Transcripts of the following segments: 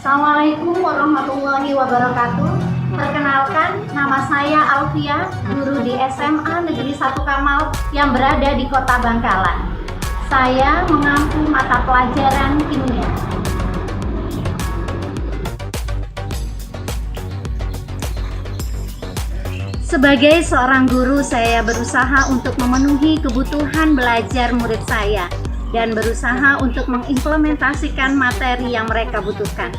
Assalamualaikum warahmatullahi wabarakatuh. Perkenalkan, nama saya Alfia, guru di SMA Negeri 1 Kamal yang berada di Kota Bangkalan. Saya mengampu mata pelajaran kimia. Sebagai seorang guru, saya berusaha untuk memenuhi kebutuhan belajar murid saya dan berusaha untuk mengimplementasikan materi yang mereka butuhkan.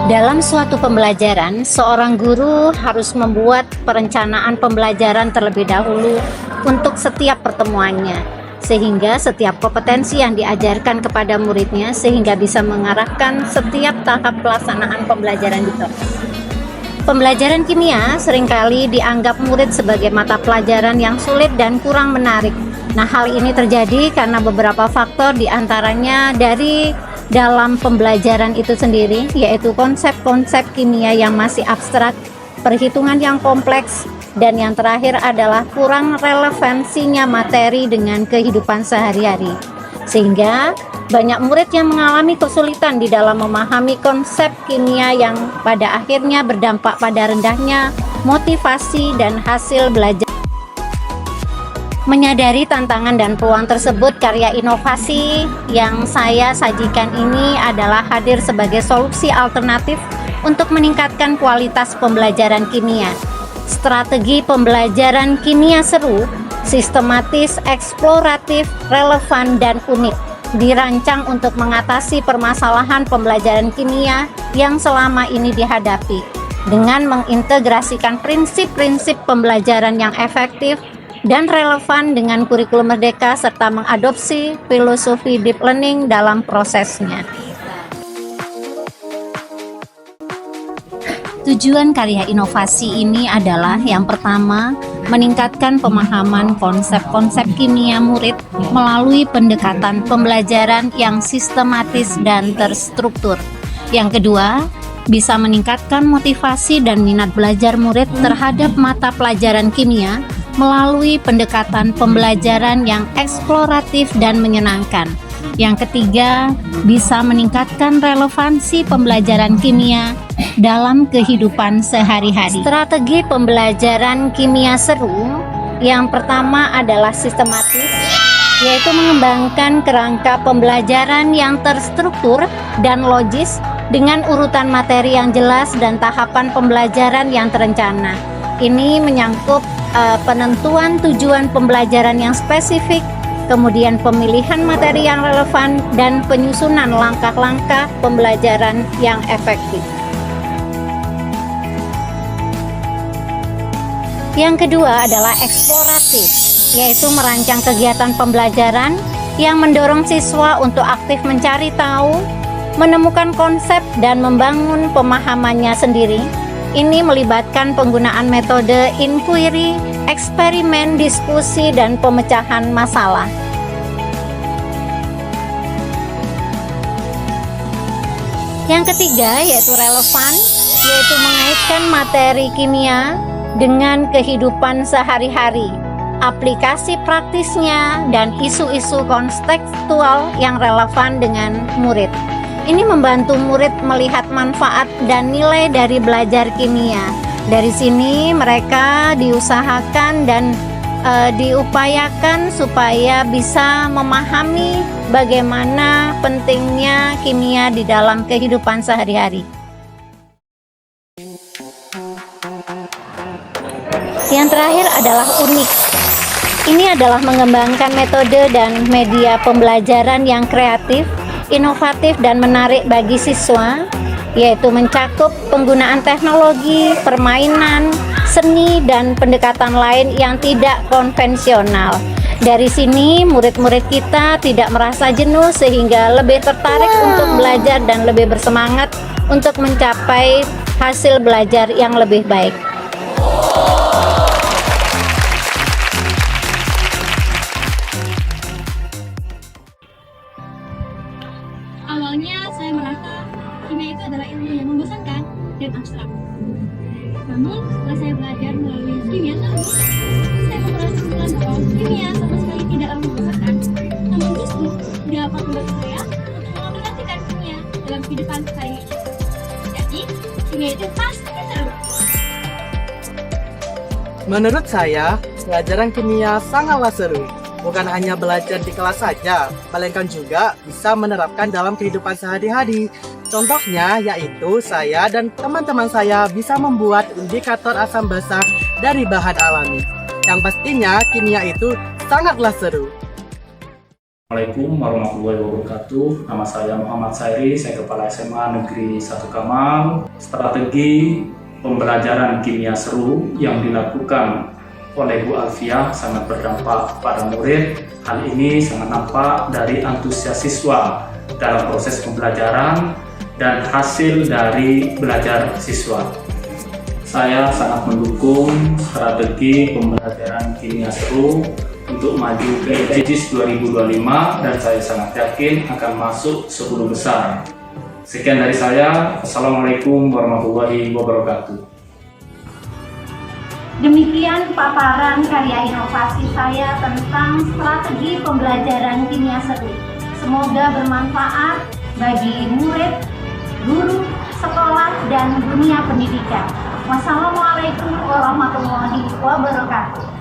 Dalam suatu pembelajaran, seorang guru harus membuat perencanaan pembelajaran terlebih dahulu untuk setiap pertemuannya, sehingga setiap kompetensi yang diajarkan kepada muridnya sehingga bisa mengarahkan setiap tahap pelaksanaan pembelajaran itu. Pembelajaran kimia seringkali dianggap murid sebagai mata pelajaran yang sulit dan kurang menarik. Nah, hal ini terjadi karena beberapa faktor, diantaranya dari dalam pembelajaran itu sendiri, yaitu konsep-konsep kimia yang masih abstrak, perhitungan yang kompleks, dan yang terakhir adalah kurang relevansinya materi dengan kehidupan sehari-hari. Sehingga banyak murid yang mengalami kesulitan di dalam memahami konsep kimia yang pada akhirnya berdampak pada rendahnya motivasi dan hasil belajar. Menyadari tantangan dan peluang tersebut, karya inovasi yang saya sajikan ini adalah hadir sebagai solusi alternatif untuk meningkatkan kualitas pembelajaran kimia. Strategi pembelajaran kimia seru, sistematis, eksploratif, relevan, dan unik dirancang untuk mengatasi permasalahan pembelajaran kimia yang selama ini dihadapi dengan mengintegrasikan prinsip-prinsip pembelajaran yang efektif dan relevan dengan kurikulum merdeka serta mengadopsi filosofi deep learning dalam prosesnya. Tujuan karya inovasi ini adalah yang pertama, meningkatkan pemahaman konsep-konsep kimia murid melalui pendekatan pembelajaran yang sistematis dan terstruktur. Yang kedua, bisa meningkatkan motivasi dan minat belajar murid terhadap mata pelajaran kimia melalui pendekatan pembelajaran yang eksploratif dan menyenangkan. Yang ketiga, bisa meningkatkan relevansi pembelajaran kimia dalam kehidupan sehari-hari. Strategi pembelajaran kimia seru yang pertama adalah sistematis, yaitu mengembangkan kerangka pembelajaran yang terstruktur dan logis dengan urutan materi yang jelas dan tahapan pembelajaran yang terencana. Ini menyangkut penentuan tujuan pembelajaran yang spesifik, kemudian pemilihan materi yang relevan, dan penyusunan langkah-langkah pembelajaran yang efektif. Yang kedua adalah eksploratif, yaitu merancang kegiatan pembelajaran yang mendorong siswa untuk aktif mencari tahu, menemukan konsep, dan membangun pemahamannya sendiri. Ini melibatkan penggunaan metode inquiry, eksperimen, diskusi, dan pemecahan masalah. Yang ketiga yaitu relevan, yaitu mengaitkan materi kimia dengan kehidupan sehari-hari, aplikasi praktisnya, dan isu-isu kontekstual yang relevan dengan murid. Ini membantu murid melihat manfaat dan nilai dari belajar kimia. Dari sini mereka diusahakan dan diupayakan supaya bisa memahami bagaimana pentingnya kimia di dalam kehidupan sehari-hari. Yang terakhir adalah unik. Ini adalah mengembangkan metode dan media pembelajaran yang kreatif, inovatif, dan menarik bagi siswa, yaitu mencakup penggunaan teknologi, permainan, seni, dan pendekatan lain yang tidak konvensional. Dari sini murid-murid kita tidak merasa jenuh sehingga lebih tertarik untuk belajar dan lebih bersemangat untuk mencapai hasil belajar yang lebih baik. Awalnya saya merasa kimia itu adalah ilmu yang membosankan dan abstrak. Namun setelah saya belajar melalui kimia tersebut, saya memperhatikan bahwa kimia sama sekali tidaklah membosankan, namun justru dapat membantu saya untuk mengaplikasikan kimia dalam kehidupan saya. Jadi, kimia itu pasti seru. Menurut saya, pelajaran kimia sangatlah seru. Bukan hanya belajar di kelas saja, melainkan juga bisa menerapkan dalam kehidupan sehari-hari. Contohnya yaitu saya dan teman-teman saya bisa membuat indikator asam basa dari bahan alami. Yang pastinya kimia itu sangatlah seru. Assalamualaikum warahmatullahi wabarakatuh. Nama saya Muhammad Sairi, saya Kepala SMA Negeri 1 Kamal. Strategi pembelajaran kimia seru yang dilakukan oleh Bu Alfiah sangat berdampak pada murid. Hal ini sangat nampak dari antusias siswa dalam proses pembelajaran dan hasil dari belajar siswa. Saya sangat mendukung strategi pembelajaran kimia seru untuk maju ke IGCIS 2025 dan saya sangat yakin akan masuk 10 besar. Sekian dari saya. Assalamualaikum warahmatullahi wabarakatuh. Demikian paparan karya inovasi saya tentang strategi pembelajaran kimia seru. Semoga bermanfaat bagi murid, guru, sekolah, dan dunia pendidikan. Wassalamualaikum warahmatullahi wabarakatuh.